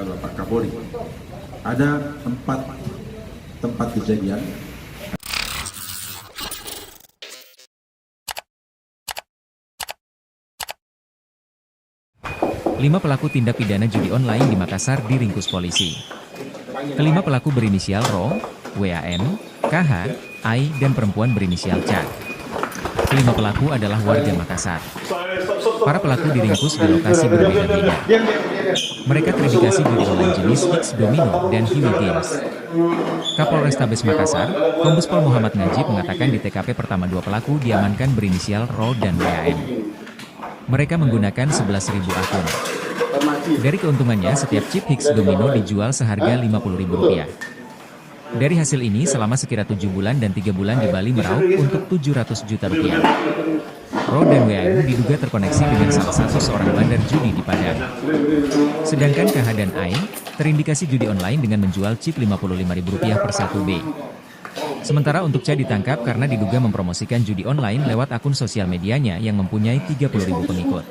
juga Bapak Kapolri. Ada 4 tempat kejadian. 5 pelaku tindak pidana judi online di Makassar diringkus polisi. Kelima pelaku berinisial RO, WAM, KH, AI, dan perempuan berinisial C. Kelima pelaku adalah warga Makassar. Para pelaku diringkus di lokasi berbeda-beda. Mereka terindikasi judi online jenis X Domino dan Hiwi Games. Kapolrestabes Makassar, Kombes Pol Muhammad Najib mengatakan di TKP pertama 2 pelaku diamankan berinisial RO dan WAM. Mereka menggunakan 11.000 akun. Dari keuntungannya, setiap chip X Domino dijual seharga Rp50.000. Dari hasil ini, selama sekira 7 bulan dan 3 bulan di Bali meraup untuk Rp700 juta. RO dan WAM diduga terkoneksi dengan salah satu seorang bandar judi di Padang. Sedangkan KH dan AI terindikasi judi online dengan menjual chip Rp55.000 per 1B. Sementara untuk C ditangkap karena diduga mempromosikan judi online lewat akun sosial medianya yang mempunyai 30.000 pengikut.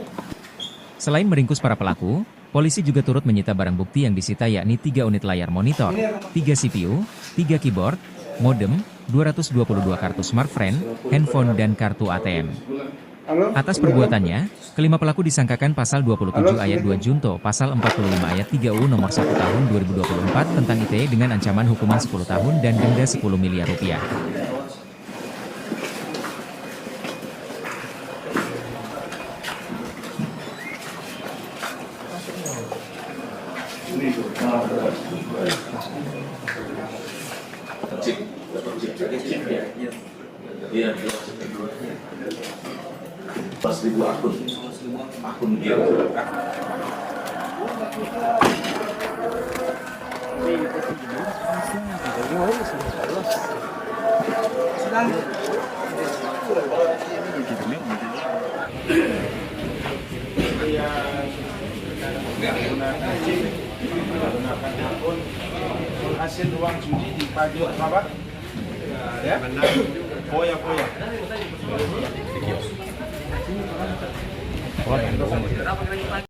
Selain meringkus para pelaku, polisi juga turut menyita barang bukti yang disita yakni 3 unit layar monitor, 3 CPU, 3 keyboard, modem, 222 kartu smartphone, handphone dan kartu ATM. Atas perbuatannya, kelima pelaku disangkakan pasal 27 ayat 2 Junto pasal 45 ayat 3 UU nomor 1 tahun 2024 tentang ITE dengan ancaman hukuman 10 tahun dan denda Rp10 miliar. Pas ribu akun dia. Menggunakan akun hasil uang judi di pajak apa? Ya, poya-poya.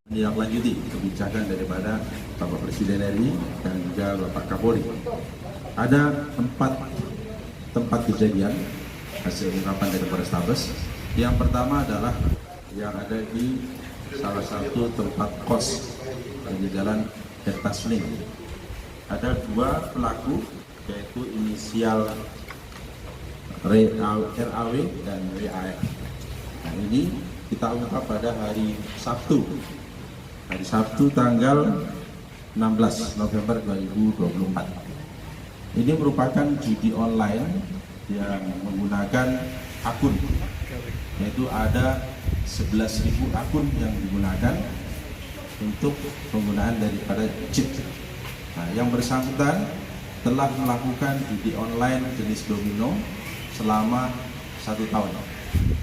Menindaklanjuti kebijakan daripada Bapak Presiden RI dan juga Bapak Kapolri. Ada 4 tempat kejadian hasil ungkapan dari Polrestabes. Yang pertama adalah yang ada di salah satu tempat kos di Jalan Taslim. Ada 2 pelaku yaitu inisial RAW dan WAM. Nah, ini kita ungkap pada hari Sabtu tanggal 16 November 2024. Ini merupakan judi online yang menggunakan akun, yaitu ada 11.000 akun yang digunakan untuk penggunaan daripada chip. Nah, yang bersangkutan telah melakukan judi online jenis domino selama 1 tahun.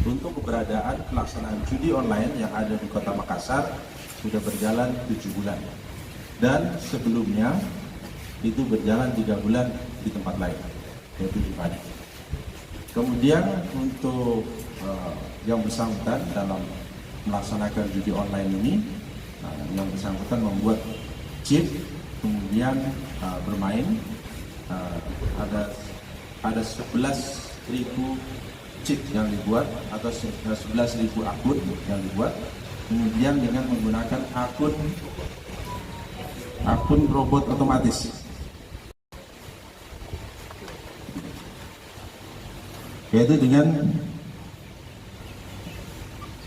Untuk keberadaan pelaksanaan judi online yang ada di Kota Makassar sudah berjalan 7 bulan. Dan sebelumnya itu berjalan 3 bulan di tempat lain, yaitu di Padang. Kemudian untuk yang bersangkutan dalam melaksanakan judi online ini, yang bersangkutan membuat chip, kemudian bermain, ada 11.000 chip yang dibuat atau 11.000 akun yang dibuat, kemudian dengan menggunakan akun robot otomatis, yaitu dengan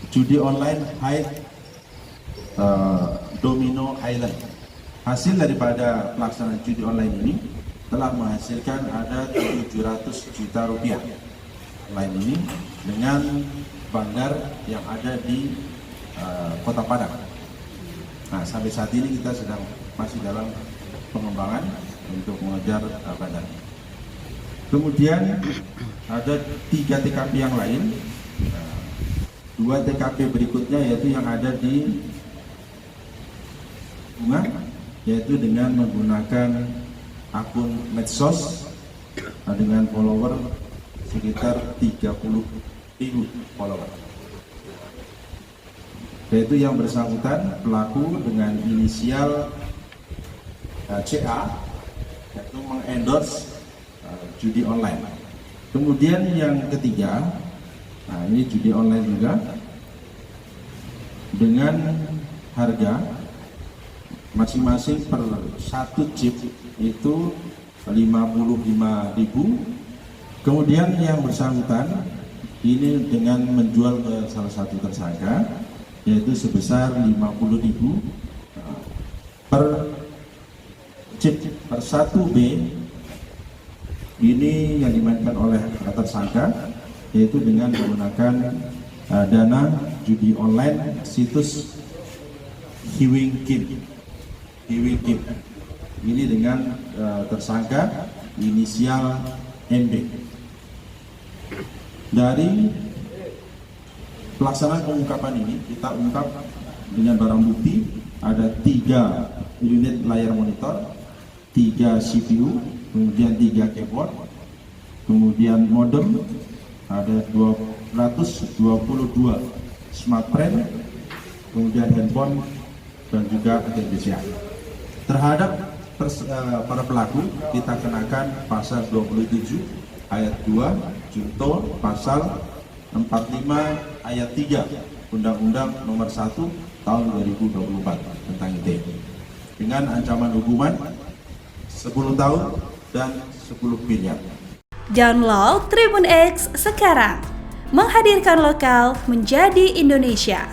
judi online Domino Island. Hasil daripada pelaksanaan judi online ini telah menghasilkan ada Rp700 juta online ini dengan bandar yang ada di Kota Padang. Nah, sampai saat ini kita sedang masih dalam pengembangan untuk mengejar bandar. Kemudian ada 3 TKP yang lain. 2 TKP berikutnya yaitu yang ada di Bunga, yaitu dengan menggunakan akun medsos dengan follower sekitar 30.000 follower. Yaitu yang bersangkutan pelaku dengan inisial CA, yaitu mengendorse judi online. Kemudian yang ketiga, nah ini judi online juga dengan harga masing-masing per satu chip itu 55.000. Kemudian yang bersangkutan ini dengan menjual ke salah satu tersangka yaitu sebesar 50.000 per chip per 1B. Ini yang dimainkan oleh tersangka yaitu dengan menggunakan dana judi online situs Hiwing Kim. Ini dengan tersangka inisial MB. Dari pelaksanaan pengungkapan ini kita ungkap dengan barang bukti ada 3 unit layar monitor, 3 CPU, kemudian 3 keyboard, kemudian modem, ada 222 smartphone, kemudian handphone dan juga ATM. Terhadap para pelaku kita kenakan pasal 27 ayat 2 junto pasal 45 ayat 3 Undang-Undang Nomor 1 Tahun 2024 tentang ITE dengan ancaman hukuman 10 tahun dan 10 miliar. Download Tribun X sekarang, menghadirkan lokal menjadi Indonesia.